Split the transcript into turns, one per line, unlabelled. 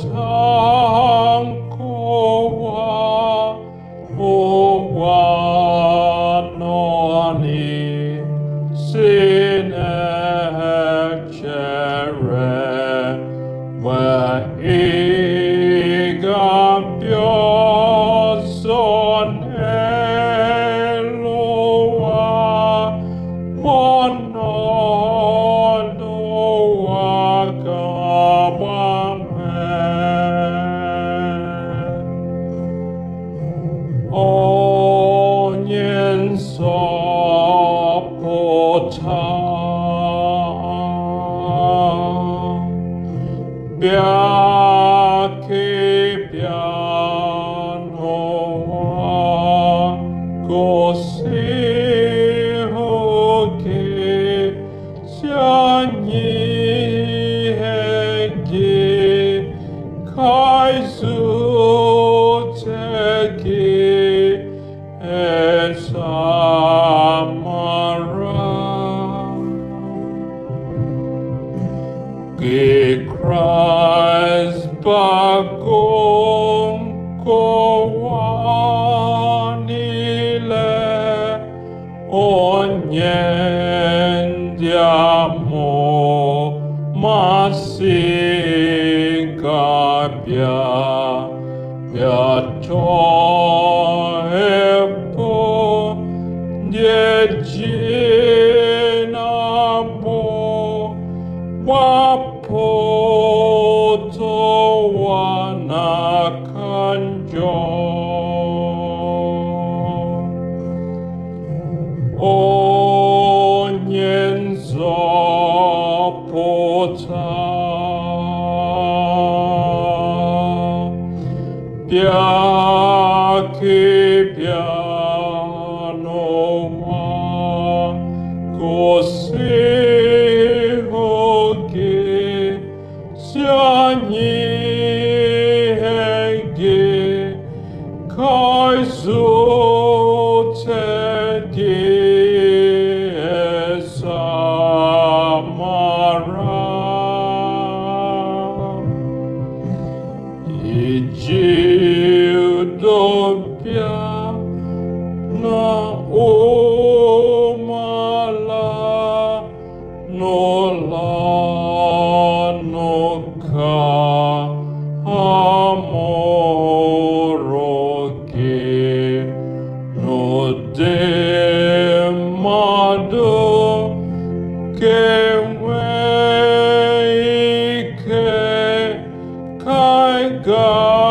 창고와 오와 너니 시네체레 와이가 뼈선 엘로와 원노노와 가방메 온연서 포차 벽이 변호와 고시호기 션이해기 가이수제기 에사마라 기 Christ bagong kowanile onyen diamo masigabia biatoepo diejinabo wapoto wanakanjo onyenzo pota biaki bianowa 고시호기 션이해기 가이수제기 에사마라 이지우도비아 나오말라 놀라노카 아모로기 노데마도 게웨이케 카이가